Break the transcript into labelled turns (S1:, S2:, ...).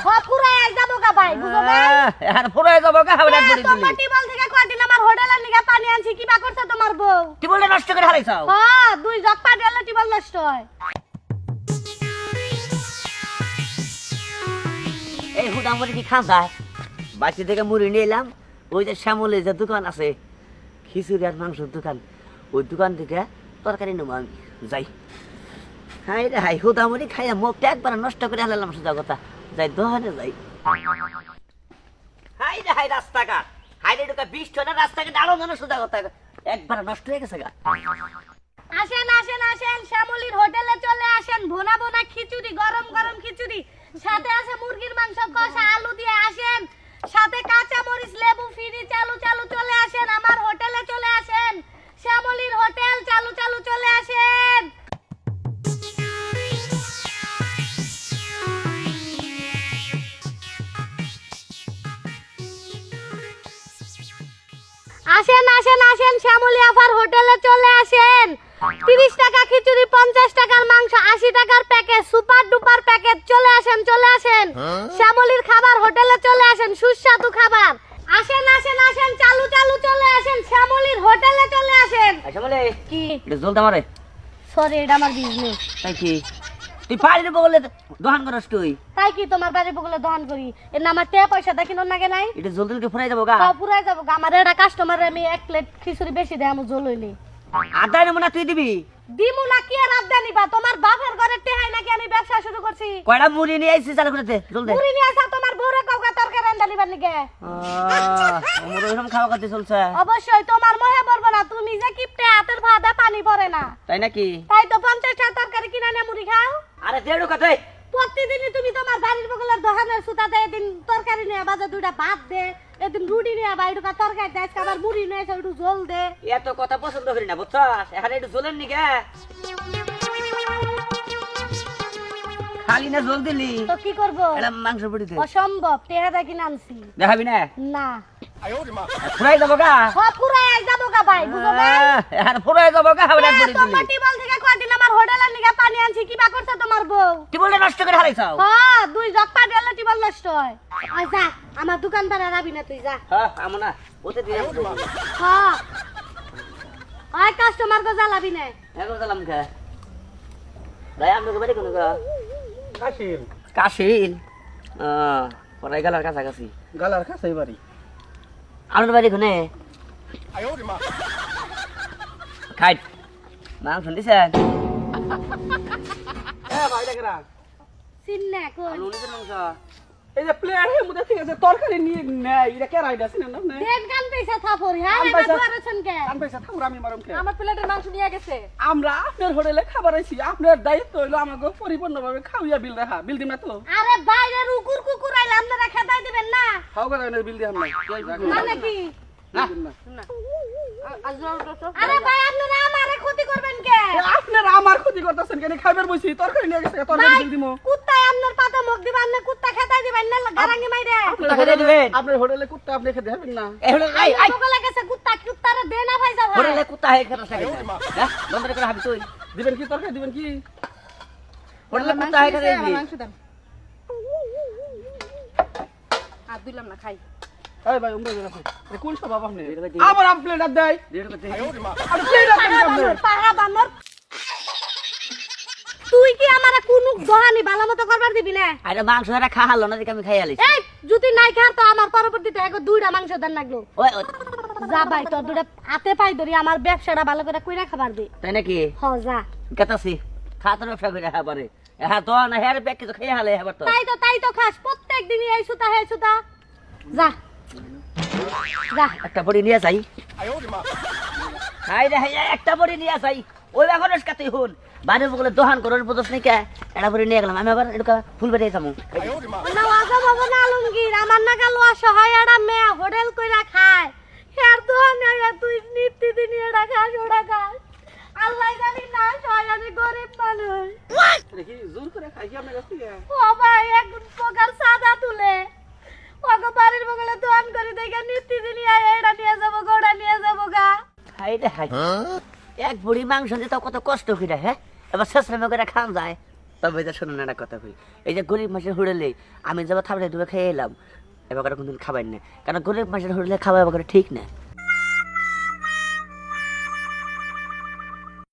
S1: সব পুরাই যাবো গা ভাই বুঝো না
S2: আর পুরাই যাবো গা হাওড়া পড়ে দিলি
S1: তোমার টিবল থেকে কয়দিন আমার হোটেলের নিগা পানি আনছি কিবা করছে তোমার বউ
S2: টিবলটা নষ্ট করে হারাইছাও
S1: হ্যাঁ দুই জগ পানি আনলে টিবল নষ্ট হয়
S2: এই হুদা মরে কি খান যায় বাড়ি থেকে মুড়ি নিয়ে এলাম ওই যে শ্যামলে যে দোকান আছে খিচুড়ি আর মাংসের দোকান ওই দোকান থেকে তরকারি নেবো আমি যাই হাই রে হাই হুদা মুড়ি খাইয়া মুখটা একবার নষ্ট করে হালালাম সোজা কথা যাই দোকানে যাই হাই রে হাই রাস্তাঘাট হাই রে ঢোকা বৃষ্টি হলে রাস্তাঘাট আরো মনে সোজা কথা একবার নষ্ট হয়ে গেছে গা
S1: আসেন আসেন আসেন শ্যামলীর হোটেলে চলে আসেন ভোনা ভোনা খিচুড়ি গরম গরম খিচুড়ি সাথে আছে মুরগির মাংস কষা আলু দিয়ে আসেন সাথে কাঁচা মরিচ লেবু ফ্রি চালু চালু চলে আসেন আমার হোটেলে চলে আসেন শ্যামলীর হোটেল চালু চালু চলে আসেন আসেন আসেন আসেন শ্যামলী আফার হোটেলে চলে আসেন 30 টাকা খিচুড়ি 50 টাকার মাংস 80 টাকার প্যাকেজ সুপার ডুপার প্যাকেজ চলে আসেন শ্যামলীর খাবার হোটেলে চলে আসেন সুস্বাদু খাবার আসেন আসেন আসেন চালু চালু চলে আসেন শ্যামলীর হোটেলে চলে আসেন
S2: শ্যামলে
S1: কি
S2: এটা জলটা মারে
S1: সরি এটা আমার বিজনেস
S2: তাই কি তুই পাড়ির বগলে দোকান করস তুই
S1: তাই কি তোমার বাড়ি বগলে দহন করি এর নাম তে পয়সা দেখি নাগে নাই
S2: এটা জলদি ফুরাই যাবো গা
S1: পুরাই যাবো আমার এটা কাস্টমার আমি 1 প্লেট খিচুড়ি বেশি দেয় আমি জল হইনি
S2: আদা নেবো না তুই দিবি
S1: দিমু না কি আর আবদা নিবা তোমার বাপের ঘরে টেহাই নাকি আমি ব্যবসা শুরু করছি
S2: কয়টা মুড়ি নিয়ে আইছিস চালু করে দে জলদি
S1: মুড়ি নিয়ে আসা তোমার বউরে কাউকে তরকারি রান্না নিবার নিগে
S2: আমার ওইরকম খাওয়া করতে চলছে
S1: অবশ্যই তোমার মহে পড়বে না তুমি যে কিপটে হাতের ভাদা পানি পড়ে না
S2: তাই নাকি
S1: তাই তো 50 টাকা তরকারি কিনে নিয়ে মুড়ি খাও
S2: আরে দেড় কথা
S1: প্রতিদিনই তুমি তোমার বাড়ির বগলের দোকানের সুতাতে এদিন তরকারি নিয়ে বাজে দুইটা ভাত দে এদিন রুটি নিয়ে বা একটু তরকারি দে আবার মুড়ি নিয়ে এসে একটু ঝোল দে
S2: এত কথা পছন্দ করি না বুঝছস এখানে একটু ঝোলেন নি গে খালি না ঝোল দিলি
S1: তো কি করবো
S2: এটা মাংস পড়ি দে
S1: অসম্ভব টেহাদা কিনে আনছি
S2: দেখাবি না
S1: না
S2: ফুরাই যাবো গা
S1: সব পুরাই যাবো গা ভাই বুঝো না
S2: আর ফুরাই যাবো গা হাওড়া পড়ি দিলি
S1: তোমার টিবল থেকে কয়দিন আমার হোটেলের নিগা পানি আনছি কিবা করছে তোমার বউ
S2: টিবলটা নষ্ট করে হারাইছাও
S1: হ্যাঁ দুই জগ পানি আনলে টিবল নষ্ট হয় যা আমার দোকান ভাড়া রাবি না তুই যা
S2: হ্যাঁ আমনা ওতে দিয়ে
S1: হ্যাঁ ওই কাস্টমার গো জ্বালাবি না
S2: এখন সালাম খা রাই আমনে বাড়ি কোন গা
S3: কাশিল
S2: কাশিল পরাই গালার কাছাকাছি
S3: গালার কাছেই বাড়ি
S2: আপনার বাড়ি কোনে খাই মাংস দিছেন
S3: ভাই দেখরা
S1: চিন্না কই
S2: আলু নিছেন মাংস
S3: এই যে প্লেয়ার এর মধ্যে ঠিক আছে তরকারি নিয়ে নেয় এটা কে রাইডা ছিলেন না আপনি
S1: দেন গান পয়সা থাপরি হ্যাঁ
S3: গান
S1: এবার
S3: পয়সা।
S1: ধরেছেন কে
S3: কান পয়সা থামরা আমি মারুম কে
S1: আমার প্লেটের মাংস নিয়ে গেছে
S3: আমরা আপনার হোটেলে খাবার আইছি আপনার দায়িত্ব হইলো আমাকে পরিপূর্ণভাবে খাওয়া বিল রাখা বিল দিম না তো
S1: আরে বাইরে রুকুর কুকুর আইলে আপনারা খেদাই দিবেন না
S3: খাও করে বিল দিম না
S1: মানে কি
S3: না
S1: আরে ভাই আপনারা আমারে ক্ষতি করবেন কে
S3: আপনারা আমার ক্ষতি করতেছেন কেন খাইবার বইছি তরকারি নিয়ে গেছে তরকারি বিল দিমু
S1: কুত্তায় আপনার পাতে মুখ দিবেন না কুত্তা খেদাই দিবেন না গারাঙ্গি মাইরে
S2: কুত্তা খেতে দিবেন?
S3: আপনার হোটেলে কুত্তা আপনি খেতে দিবেন না
S2: এই হলো এই এই
S1: বগলে গেছে কুত্তা কুত্তারে দে না ভাই যাবে
S2: পড়লে কুত্তা হে খেতে থাকে হ্যাঁ বন্ধ করে হাবি তুই
S3: দিবেন কি তরকারি দিবেন কি
S2: পড়লে কুত্তা হে খেতে দিবি
S1: আর দিলাম না খাই
S3: এই ভাই উমরা রাখো কোন সব আপনি আবার আপ প্লেট আর দেয়
S2: দেড় করতে
S3: আর প্লেট আর দেন
S1: পাহা বানর তুই কি আমারে কোন দহানি ভালো মতো করবার দিবি না
S2: আরে মাংস এরা খাহালো না দেখে আমি খাই আলিছি
S1: এই যদি নাই খার তো আমার পরবর্তীতে এক দুইটা মাংস দেন লাগলো
S2: ওই
S1: যা ভাই তোর দুইটা হাতে পাই ধরি আমার ব্যবসাটা ভালো করে কইরা খাবার দে
S2: তাই নাকি
S1: হ যা
S2: কেতাছি খাতর ব্যবসা করে হাবারে হ্যাঁ তো না হের ব্যাগ কিছু খেয়ে হালে হাবার তো
S1: তাই তো খাস প্রত্যেক দিনই এই সুতা হে সুতা যা যা
S2: একটা বড়ি নিয়ে যাই হাই রে হাই একটা বড়ি নিয়ে যাই ওই এখনস কাতে হুন বাইরে বলে দোহান করার পদস নাই কে এটা বড়ি নিয়ে গেলাম আমি আবার এটা ফুল বেরিয়ে যাবো
S1: না ওয়াজা বাবা না আলমগীর আমার না গেল অসহায় একটা মেয়ে হোটেল কইরা খায় হের দোহানে তুই নিত্যদিন এটা খাস ওটা খাস আল্লাহ জানি না সহায় আমি গরিব মানুষ
S3: দেখি জোর করে খাই কি আপনার কাছ থেকে
S1: ও ভাই এক প্রকার সাদা তুলে ওকে বাড়ির বগলে দোয়ান করে দেখে নিত্যদিন এটা নিয়ে যাবো গোড়া নিয়ে যাবো গা
S2: হাই রে হাই এক বুড়ি মাংস দিতে কত কষ্ট করে হ্যাঁ এবার শেষ করে খান যায় তবে এটা শোনো না একটা কথা কই, এই যে গরিব মাসের হোটেলে আমি যাবো থাপড়ে দুবে খেয়ে এলাম, এবার কোনদিন খাবার না, কারণ গরিব মাসের হোটেলে খাবার এবার ঠিক না।